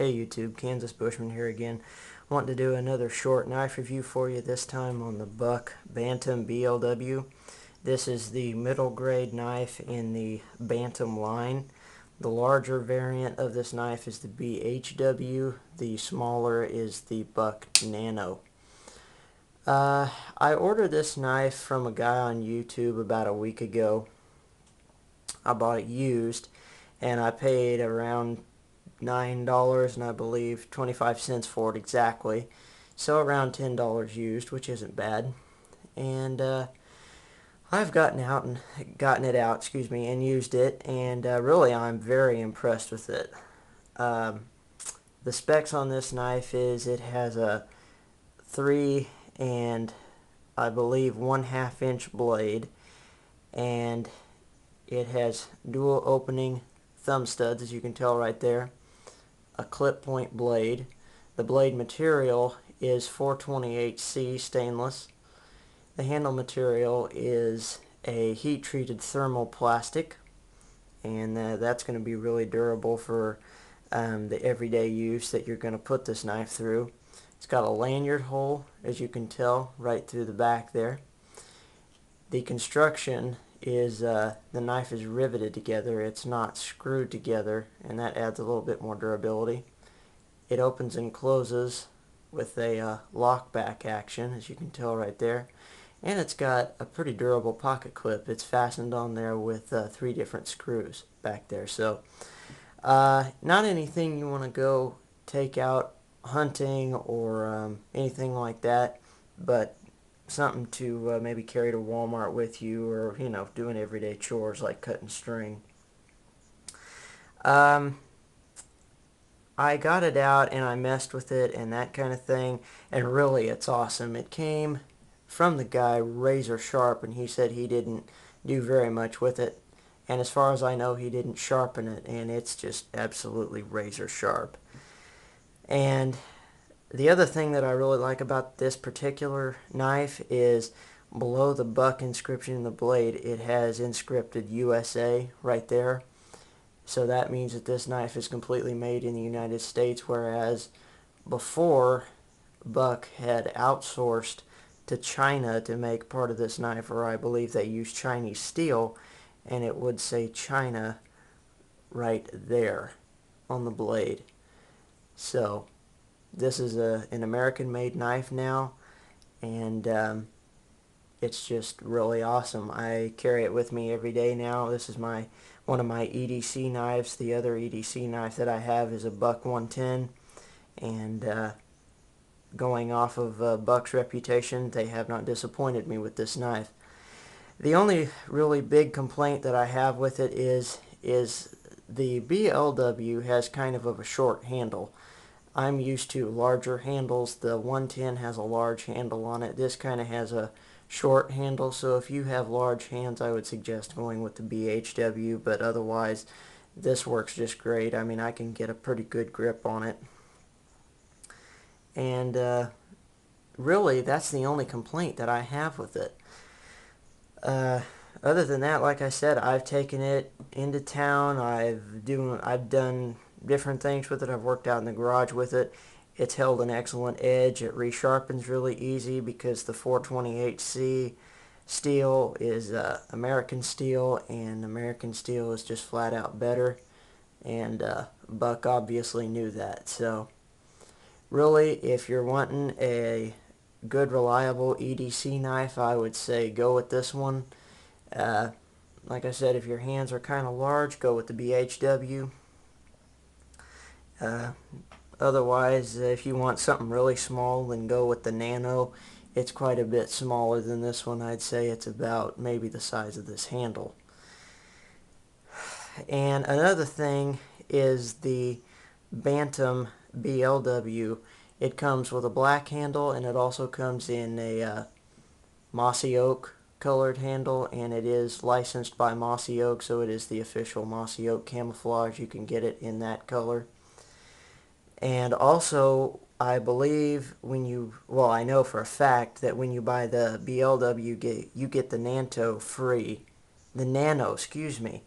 Hey YouTube, Kansas Bushman here again. Want to do another short knife review for you, this time on the Buck Bantam BLW. This is the middle grade knife in the Bantam line. The larger variant of this knife is the BHW. The smaller is the Buck Nano. I ordered this knife from a guy on YouTube about a week ago. I bought it used and I paid around $9 and I believe 25 cents for it exactly, so around $10 used, which isn't bad. And I've gotten it out, and used it, and really I'm very impressed with it. Um, the specs on this knife is it has a 3 and I believe 1/2 inch blade, and it has dual opening thumb studs, as you can tell right there, a clip point blade. The blade material is 428C stainless. The handle material is a heat treated thermal plastic, and that's going to be really durable for the everyday use that you're going to put this knife through. It's got a lanyard hole, as you can tell, right through the back there. The construction is the knife is riveted together. It's not screwed together, and that adds a little bit more durability. It opens and closes with a lock back action, as you can tell right there, and it's got a pretty durable pocket clip. It's fastened on there with 3 different screws back there, so not anything you want to go take out hunting or anything like that, but something to maybe carry to Walmart with you, or doing everyday chores like cutting string. I got it out and I messed with it and that kind of thing, and really it's awesome. It came from the guy razor sharp, and he said he didn't do very much with it, and as far as I know he didn't sharpen it, and it's just absolutely razor sharp. And the other thing that I really like about this particular knife is below the Buck inscription in the blade, it has inscripted USA right there. So that means that this knife is completely made in the United States, whereas before, Buck had outsourced to China to make part of this knife, or I believe they used Chinese steel, and it would say China right there on the blade. So this is an American-made knife now, and it's just really awesome. I carry it with me every day now. This is one of my EDC knives. The other EDC knife that I have is a Buck 110, and going off of Buck's reputation, they have not disappointed me with this knife. The only really big complaint that I have with it is the BLW has kind of a short handle. I'm used to larger handles. The 110 has a large handle on it. This kind of has a short handle, so if you have large hands, I would suggest going with the BHW, but otherwise this works just great. I mean, I can get a pretty good grip on it, and really that's the only complaint that I have with it. Other than that, like I said, I've taken it into town. I've done different things with it. I've worked out in the garage with it. It's held an excellent edge. It resharpens really easy because the 428C steel is American steel, and American steel is just flat out better, and Buck obviously knew that. So really, if you're wanting a good reliable EDC knife, I would say go with this one. Like I said, if your hands are kind of large, go with the BHW. Otherwise, if you want something really small, then go with the Nano. It's quite a bit smaller than this one. I'd say it's about maybe the size of this handle. And another thing is the Bantam BLW. It comes with a black handle, and it also comes in a mossy oak colored handle, and it is licensed by Mossy Oak, so it is the official Mossy Oak camouflage. You can get it in that color. And also, I believe I know for a fact that when you buy the BLW, you get the Nano free. The Nano, excuse me.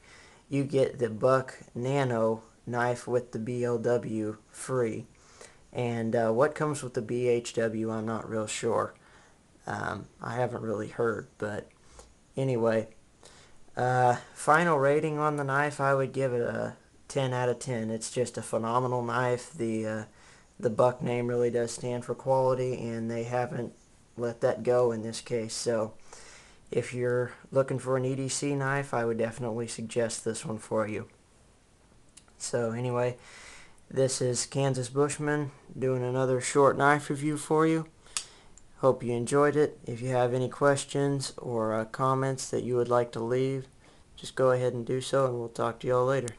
You get the Buck Nano knife with the BLW free. And what comes with the BHW, I'm not real sure. I haven't really heard, but anyway, final rating on the knife, I would give it a 10 out of 10. It's just a phenomenal knife. The Buck name really does stand for quality, and they haven't let that go in this case. So if you're looking for an EDC knife, I would definitely suggest this one for you. So anyway, this is Kansas Bushman doing another short knife review for you. Hope you enjoyed it. If you have any questions or comments that you would like to leave, just go ahead and do so, and we'll talk to y'all later.